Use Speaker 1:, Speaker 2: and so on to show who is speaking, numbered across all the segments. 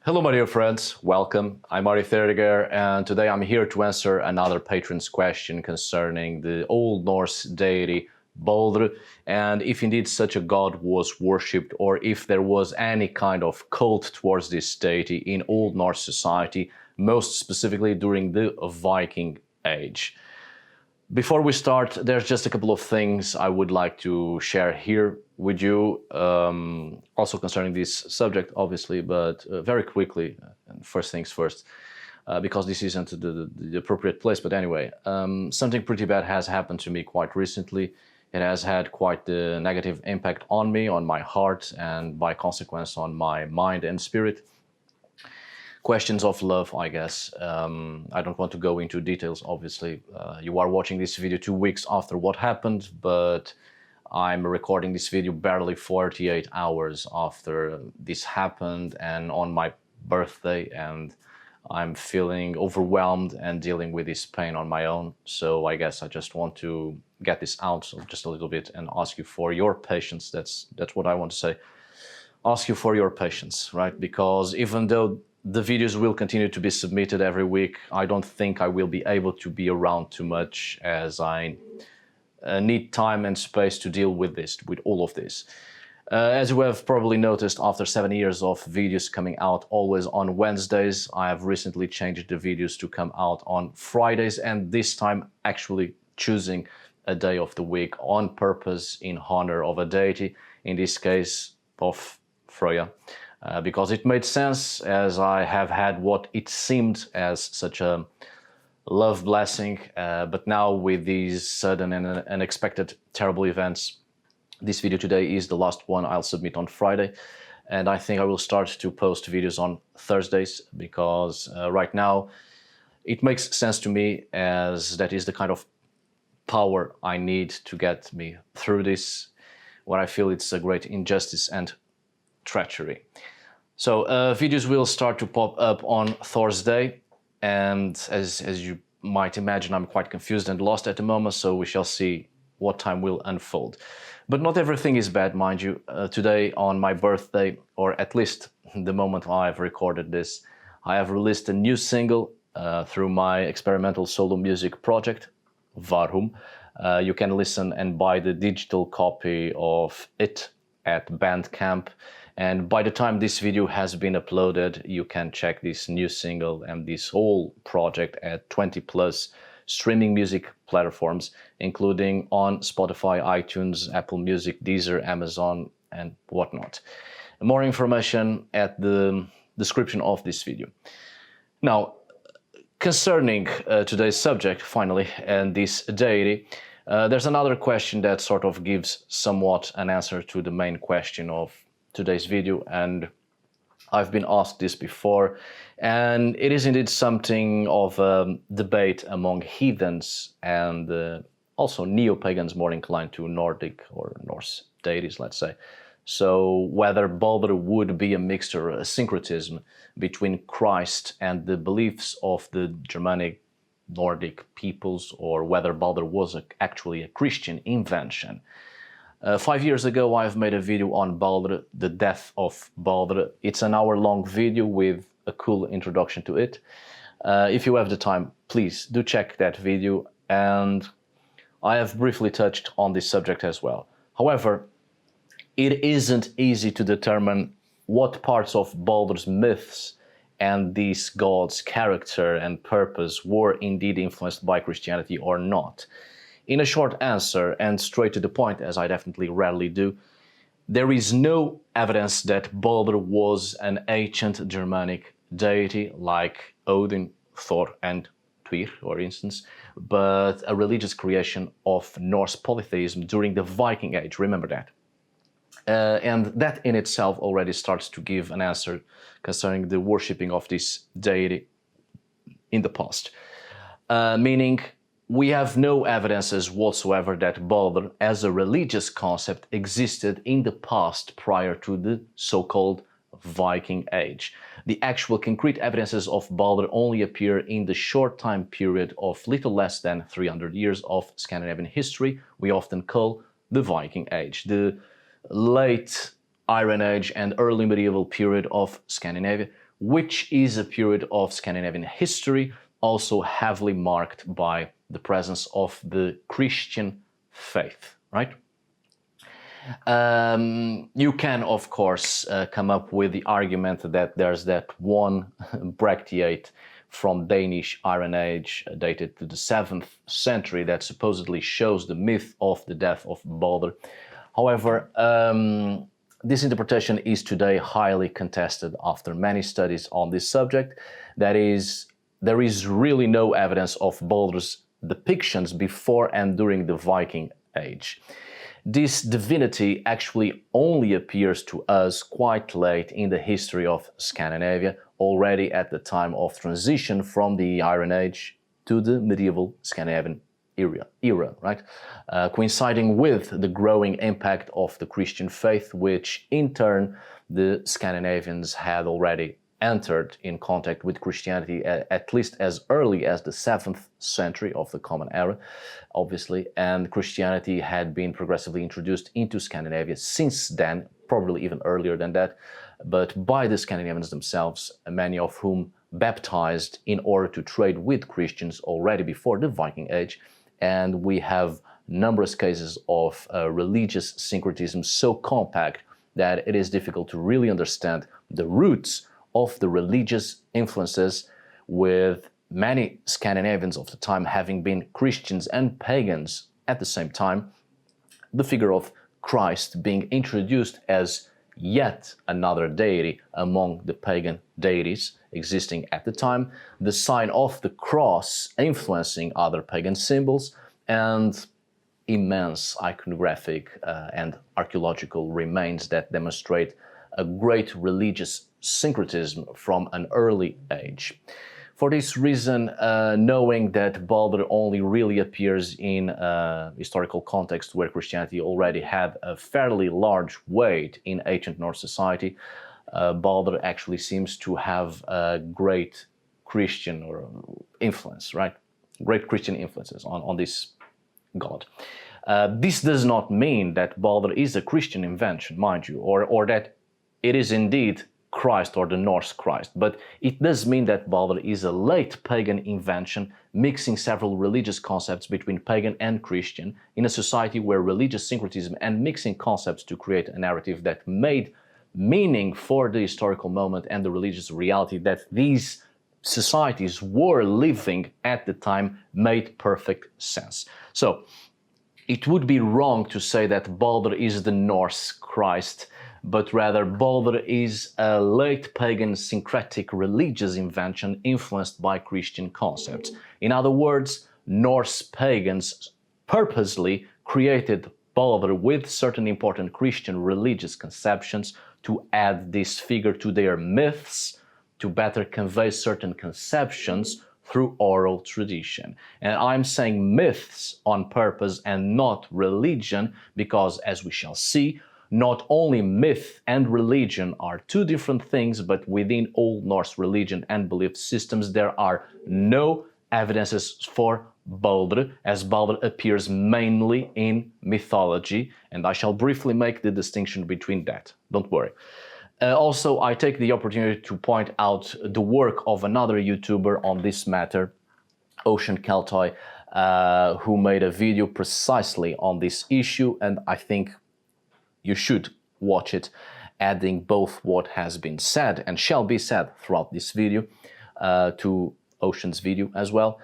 Speaker 1: Hello, my dear friends. Welcome. I'm Ari Theriger, and today I'm here to answer another patron's question concerning the Old Norse deity Baldr, and if indeed such a god was worshipped, or if there was any kind of cult towards this deity in Old Norse society, most specifically during the Viking Age. Before we start, there's just a couple of things I would like to share here with you, also concerning this subject, obviously, but very quickly, and first things first, because this isn't the appropriate place, but anyway, something pretty bad has happened to me quite recently. It has had quite the negative impact on me, on my heart, and by consequence on my mind and spirit. Questions of love, I guess. I don't want to go into details, obviously. You are watching this video 2 weeks after what happened, but I'm recording this video barely 48 hours after this happened and on my birthday, and I'm feeling overwhelmed and dealing with this pain on my own. So I guess I just want to get this out just a little bit and ask you for your patience. That's what I want to say. Ask you for your patience, right? Because even though the videos will continue to be submitted every week, I don't think I will be able to be around too much, as I need time and space to deal with all of this. As you have probably noticed, after 7 years of videos coming out always on Wednesdays, I have recently changed the videos to come out on Fridays, and this time actually choosing a day of the week on purpose in honor of a deity, in this case of Freya. Because it made sense, as I have had what it seemed as such a love blessing, but now with these sudden and unexpected terrible events, this video today is the last one I'll submit on Friday, and I think I will start to post videos on Thursdays, because right now it makes sense to me, as that is the kind of power I need to get me through this, where I feel it's a great injustice and treachery. So videos will start to pop up on Thursday, and as you might imagine, I'm quite confused and lost at the moment, so we shall see what time will unfold. But not everything is bad, mind you. Today, on my birthday, or at least the moment I've recorded this, I have released a new single through my experimental solo music project, VAR UMN. You can listen and buy the digital copy of it at Bandcamp. And by the time this video has been uploaded, you can check this new single and this whole project at 20+ streaming music platforms, including on Spotify, iTunes, Apple Music, Deezer, Amazon, and whatnot. More information at the description of this video. Now, concerning today's subject, finally, and this deity, there's another question that sort of gives somewhat an answer to the main question of today's video, and I've been asked this before, and it is indeed something of a debate among heathens and also neo-pagans more inclined to Nordic or Norse deities, let's say. So whether Baldr would be a mixture, a syncretism between Christ and the beliefs of the Germanic Nordic peoples, or whether Baldr was actually a Christian invention. 5 years ago, I've made a video on Baldr, the death of Baldr. It's an hour-long video with a cool introduction to it. If you have the time, please do check that video, and I have briefly touched on this subject as well. However, it isn't easy to determine what parts of Baldr's myths and this god's character and purpose were indeed influenced by Christianity or not. In a short answer, and straight to the point, as I definitely rarely do, there is no evidence that Baldr was an ancient Germanic deity like Odin, Thor, and Tyr, for instance, but a religious creation of Norse polytheism during the Viking Age. Remember that. And that in itself already starts to give an answer concerning the worshipping of this deity in the past. Meaning, we have no evidences whatsoever that Baldr as a religious concept existed in the past prior to the so-called Viking Age. The actual concrete evidences of Baldr only appear in the short time period of little less than 300 years of Scandinavian history we often call the Viking Age, the late Iron Age and early medieval period of Scandinavia, which is a period of Scandinavian history also heavily marked by the presence of the Christian faith, right? You can, of course, come up with the argument that there's that one bracteate from Danish Iron Age dated to the 7th century that supposedly shows the myth of the death of Baldr. However, this interpretation is today highly contested after many studies on this subject. That is, there is really no evidence of Baldr's depictions before and during the Viking Age. This divinity actually only appears to us quite late in the history of Scandinavia, already at the time of transition from the Iron Age to the medieval Scandinavian era, right? Coinciding with the growing impact of the Christian faith, which in turn the Scandinavians had already entered in contact with Christianity at least as early as the 7th century of the Common Era, obviously, and Christianity had been progressively introduced into Scandinavia since then, probably even earlier than that, but by the Scandinavians themselves, many of whom baptized in order to trade with Christians already before the Viking Age, and we have numerous cases of religious syncretism so compact that it is difficult to really understand the roots of the religious influences, with many Scandinavians of the time having been Christians and pagans at the same time, the figure of Christ being introduced as yet another deity among the pagan deities existing at the time, the sign of the cross influencing other pagan symbols, and immense iconographic and archaeological remains that demonstrate a great religious syncretism from an early age. For this reason, knowing that Baldr only really appears in a historical context where Christianity already had a fairly large weight in ancient Norse society, Baldr actually seems to have a great Christian influence, right? Great Christian influences on this god. This does not mean that Baldr is a Christian invention, mind you, or that it is indeed Christ or the Norse Christ, but it does mean that Baldr is a late pagan invention, mixing several religious concepts between pagan and Christian in a society where religious syncretism and mixing concepts to create a narrative that made meaning for the historical moment and the religious reality that these societies were living at the time made perfect sense. So it would be wrong to say that Baldr is the Norse Christ, but rather Baldr is a late pagan syncretic religious invention influenced by Christian concepts. In other words, Norse pagans purposely created Baldr with certain important Christian religious conceptions to add this figure to their myths, to better convey certain conceptions through oral tradition. And I'm saying myths on purpose and not religion because, as we shall see, not only myth and religion are two different things, but within Old Norse religion and belief systems there are no evidences for Baldr, as Baldr appears mainly in mythology, and I shall briefly make the distinction between that, don't worry. Also, I take the opportunity to point out the work of another YouTuber on this matter, Ocean Keltoy, who made a video precisely on this issue, and I think you should watch it, adding both what has been said and shall be said throughout this video to Ocean's video as well,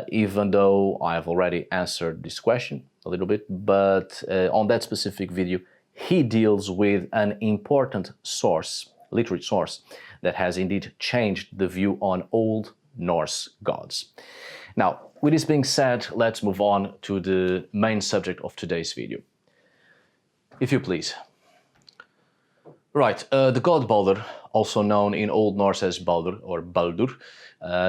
Speaker 1: even though I have already answered this question a little bit, but on that specific video, he deals with an important source, literary source, that has indeed changed the view on Old Norse gods. Now, with this being said, let's move on to the main subject of today's video. If you please. Right, the god Baldr, also known in Old Norse as Baldr or Baldur,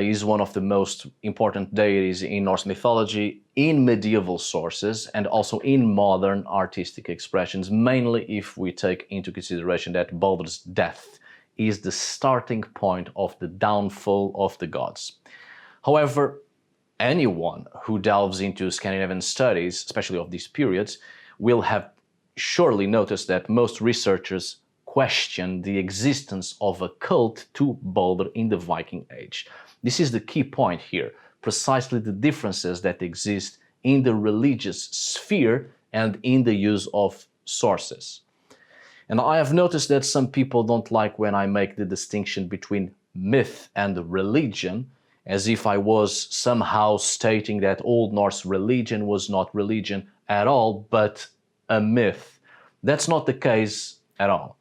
Speaker 1: is one of the most important deities in Norse mythology, in medieval sources, and also in modern artistic expressions, mainly if we take into consideration that Baldr's death is the starting point of the downfall of the gods. However, anyone who delves into Scandinavian studies, especially of these periods, will have surely noticed that most researchers question the existence of a cult to Baldr in the Viking Age. This is the key point here, precisely the differences that exist in the religious sphere and in the use of sources. And I have noticed that some people don't like when I make the distinction between myth and religion, as if I was somehow stating that Old Norse religion was not religion at all, but a myth. That's not the case at all.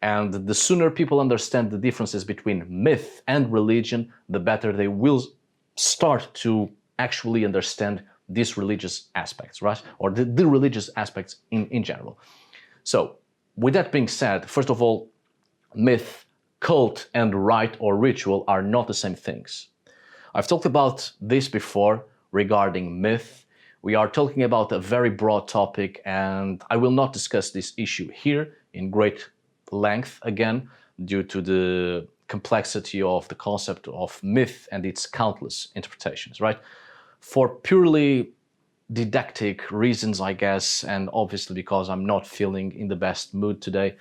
Speaker 1: And the sooner people understand the differences between myth and religion, the better they will start to actually understand these religious aspects, right? Or the religious aspects in general. So, with that being said, first of all, myth, cult, and rite or ritual are not the same things. I've talked about this before regarding myth. We are talking about a very broad topic, and I will not discuss this issue here in great length again, due to the complexity of the concept of myth and its countless interpretations, right? For purely didactic reasons, I guess, and obviously because I'm not feeling in the best mood today,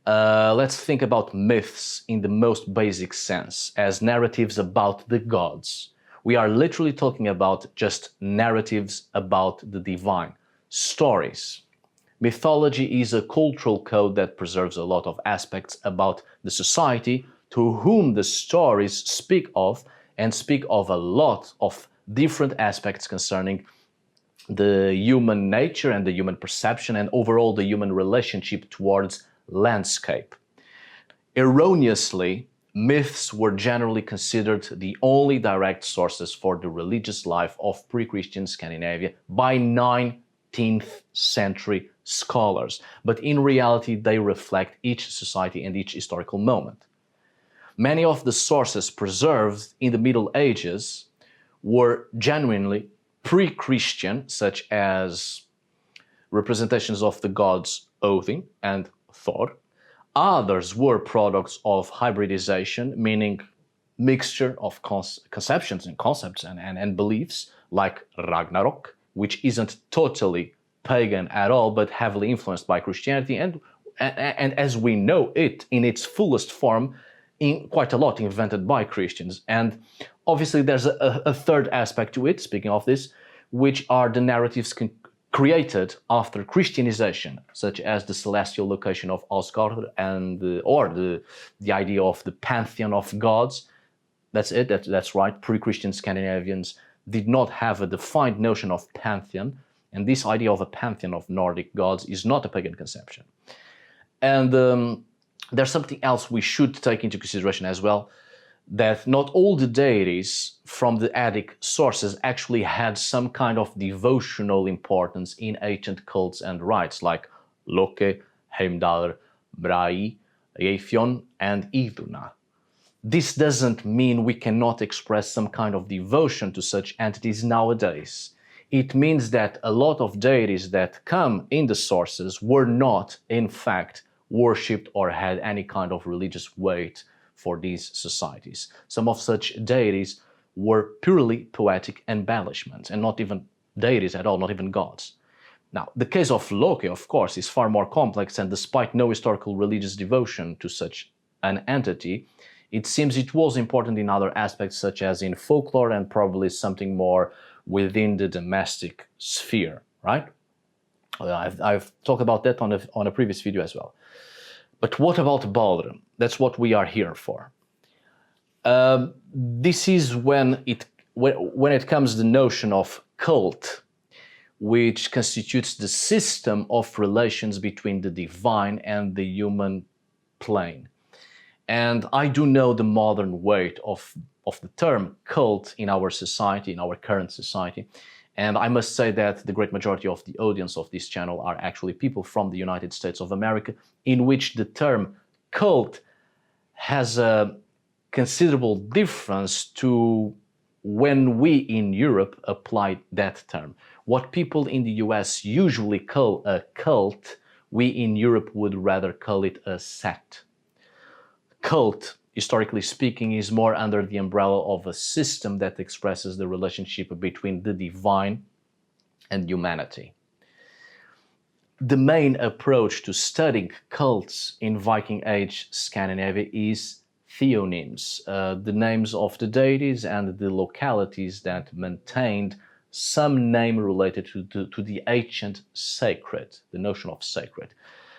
Speaker 1: let's think about myths in the most basic sense, as narratives about the gods. We are literally talking about just narratives about the divine, stories. Mythology is a cultural code that preserves a lot of aspects about the society to whom the stories speak of, and speak of a lot of different aspects concerning the human nature and the human perception and overall the human relationship towards landscape. Erroneously, myths were generally considered the only direct sources for the religious life of pre-Christian Scandinavia by 19th century scholars, but in reality they reflect each society and each historical moment. Many of the sources preserved in the Middle Ages were genuinely pre-Christian, such as representations of the gods Odin and Thor. Others were products of hybridization, meaning mixture of conceptions and concepts and beliefs, like Ragnarok, which isn't totally pagan at all, but heavily influenced by Christianity, and as we know it in its fullest form, in quite a lot invented by Christians. And obviously there's a third aspect to it, speaking of this, which are the narratives created after Christianization, such as the celestial location of Asgard or the idea of the pantheon of gods. That's it, that's right. Pre-Christian Scandinavians did not have a defined notion of pantheon, and this idea of a pantheon of Nordic gods is not a pagan conception. And there's something else we should take into consideration as well, that not all the deities from the Attic sources actually had some kind of devotional importance in ancient cults and rites, like Loke, Heimdallr, Bragi, Eithon, and Iduna. This doesn't mean we cannot express some kind of devotion to such entities nowadays. It means that a lot of deities that come in the sources were not, in fact, worshipped or had any kind of religious weight for these societies. Some of such deities were purely poetic embellishments, and not even deities at all, not even gods. Now, the case of Loki, of course, is far more complex, and despite no historical religious devotion to such an entity, it seems it was important in other aspects, such as in folklore and probably something more within the domestic sphere, right? I've talked about that on a previous video as well. But what about Baldr? That's what we are here for. This is when it comes to the notion of cult, which constitutes the system of relations between the divine and the human plane. And I do know the modern weight of the term cult in our society, in our current society. And I must say that the great majority of the audience of this channel are actually people from the United States of America, in which the term cult has a considerable difference to when we in Europe apply that term. What people in the US usually call a cult, we in Europe would rather call it a sect. Cult, historically speaking, is more under the umbrella of a system that expresses the relationship between the divine and humanity. the main approach to studying cults in Viking Age Scandinavia is theonyms, the names of the deities and the localities that maintained some name related to the ancient sacred, the notion of sacred.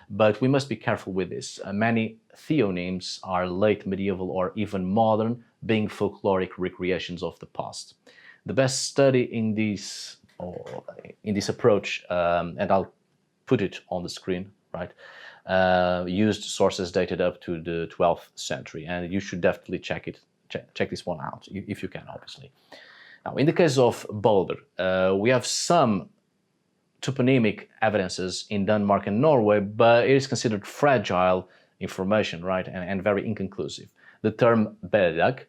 Speaker 1: But we must be careful with this. Many theonyms are late medieval or even modern, being folkloric recreations of the past. The best study in this approach, and I'll put it on the screen, right? Used sources dated up to the 12th century, and you should definitely check this one out if you can, obviously. Now, in the case of Baldr, we have some toponymic evidences in Denmark and Norway, but it is considered fragile information, right, and very inconclusive. The term bedag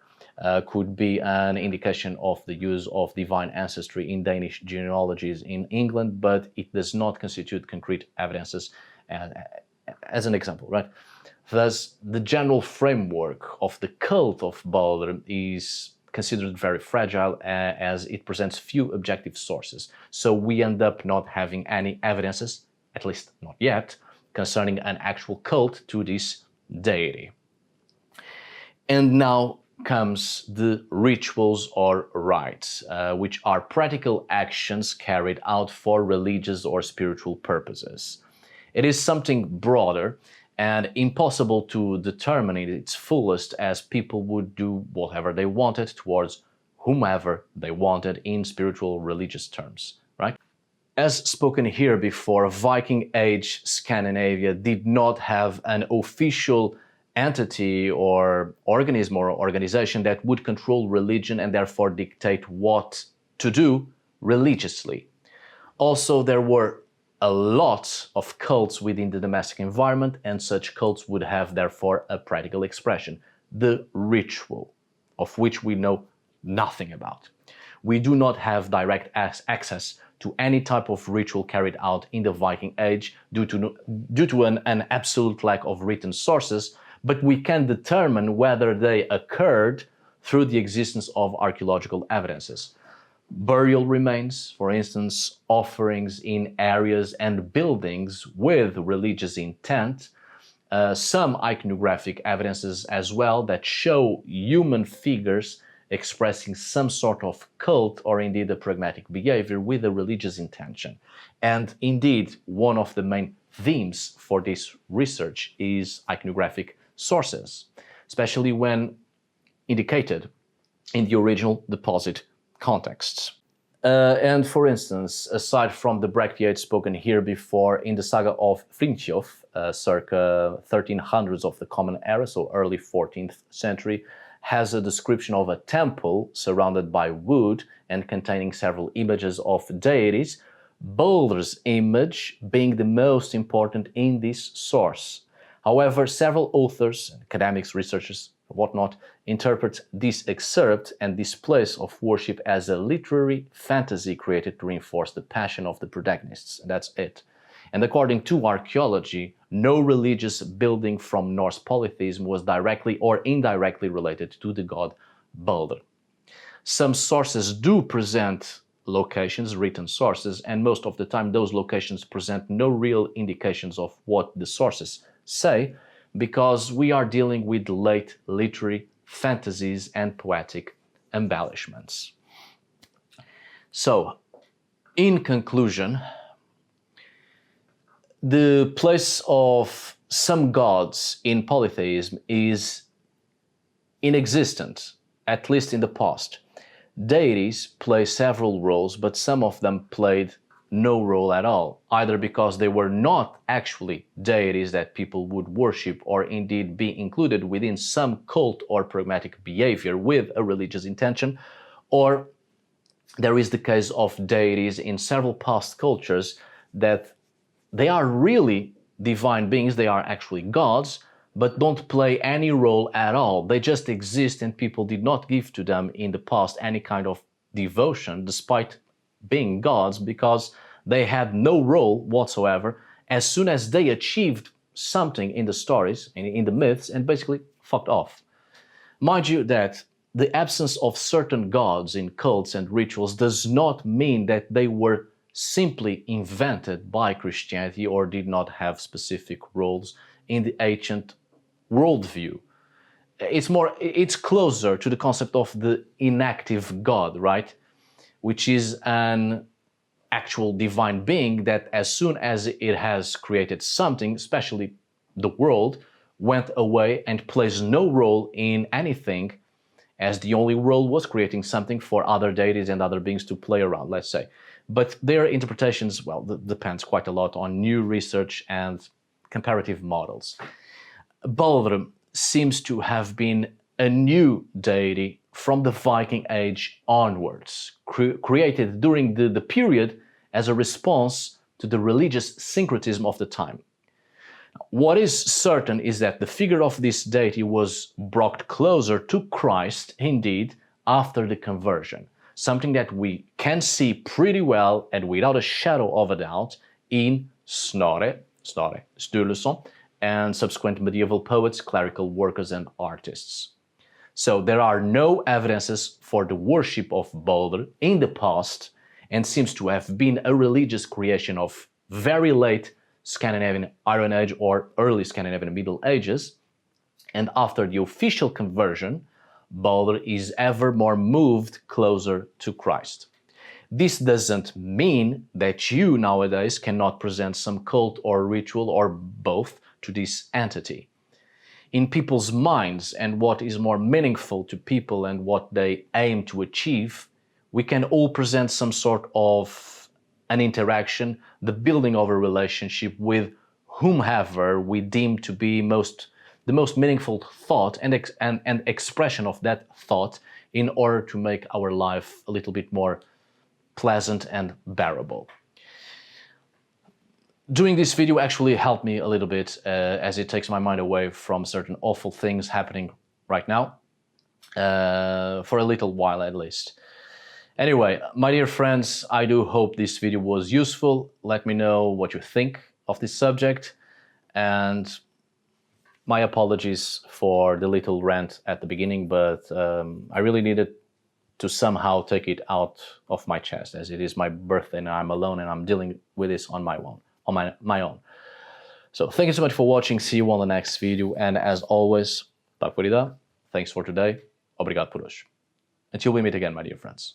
Speaker 1: could be an indication of the use of divine ancestry in Danish genealogies in England, but it does not constitute concrete evidences as an example, right? Thus, the general framework of the cult of Baldr is considered very fragile as it presents few objective sources. So we end up not having any evidences, at least not yet, concerning an actual cult to this deity. And now comes the rituals or rites, which are practical actions carried out for religious or spiritual purposes. It is something broader and impossible to determine in its fullest, as people would do whatever they wanted towards whomever they wanted in spiritual religious terms, right? As spoken here before, Viking Age Scandinavia did not have an official entity or organism or organization that would control religion and therefore dictate what to do religiously. Also, there were a lot of cults within the domestic environment, and such cults would have therefore a practical expression, the ritual, of which we know nothing about. We do not have direct access to any type of ritual carried out in the Viking Age due to an absolute lack of written sources, but we can determine whether they occurred through the existence of archaeological evidences. Burial remains, for instance, offerings in areas and buildings with religious intent, some iconographic evidences as well that show human figures expressing some sort of cult or indeed a pragmatic behavior with a religious intention. And indeed, one of the main themes for this research is iconographic sources, especially when indicated in the original deposit contexts. And for instance, aside from the Brecciate spoken here before, in the saga of Fridtjof, circa 1300s of the Common Era, so early 14th century, has a description of a temple surrounded by wood and containing several images of deities, Baldr's image being the most important in this source. However, several authors, academics, researchers, whatnot, interpret this excerpt and this place of worship as a literary fantasy created to reinforce the passion of the protagonists. And that's it. And according to archaeology, no religious building from Norse polytheism was directly or indirectly related to the god Baldr. Some sources do present locations, written sources, and most of the time those locations present no real indications of what the sources say, because we are dealing with late literary fantasies and poetic embellishments. So, in conclusion, the place of some gods in polytheism is inexistent, at least in the past. Deities play several roles, but some of them played no role at all, either because they were not actually deities that people would worship or indeed be included within some cult or pragmatic behavior with a religious intention, or there is the case of deities in several past cultures that they are really divine beings, they are actually gods, but don't play any role at all. They just exist and people did not give to them in the past any kind of devotion despite being gods, because they had no role whatsoever as soon as they achieved something in the stories, in the myths, and basically fucked off. Mind you that the absence of certain gods in cults and rituals does not mean that they were simply invented by Christianity or did not have specific roles in the ancient worldview. It's closer to the concept of the inactive God, right? Which is an actual divine being that as soon as it has created something, especially the world, went away and plays no role in anything, as the only world was creating something for other deities and other beings to play around, let's say. But their interpretations, well, depends quite a lot on new research and comparative models. Baldr seems to have been a new deity from the Viking Age onwards, created during the period as a response to the religious syncretism of the time. What is certain is that the figure of this deity was brought closer to Christ, indeed, after the conversion, something that we can see pretty well and without a shadow of a doubt in Snorre Sturluson, and subsequent medieval poets, clerical workers, and artists. So there are no evidences for the worship of Baldr in the past, and seems to have been a religious creation of very late Scandinavian Iron Age or early Scandinavian Middle Ages, and after the official conversion, Baldr is ever more moved closer to Christ. This doesn't mean that you nowadays cannot present some cult or ritual or both to this entity. In people's minds and what is more meaningful to people and what they aim to achieve, we can all present some sort of an interaction, the building of a relationship with whomever we deem to be the most meaningful thought and expression of that thought in order to make our life a little bit more pleasant and bearable. Doing this video actually helped me a little bit as it takes my mind away from certain awful things happening right now, for a little while at least. Anyway, my dear friends, I do hope this video was useful. Let me know what you think of this subject, and my apologies for the little rant at the beginning, but I really needed to somehow take it out of my chest, as it is my birthday and I'm alone and I'm dealing with this on my own. So thank you so much for watching. See you on the next video, and as always, tack för idag. Thanks for today. Obrigado por hoje. Until we meet again, my dear friends.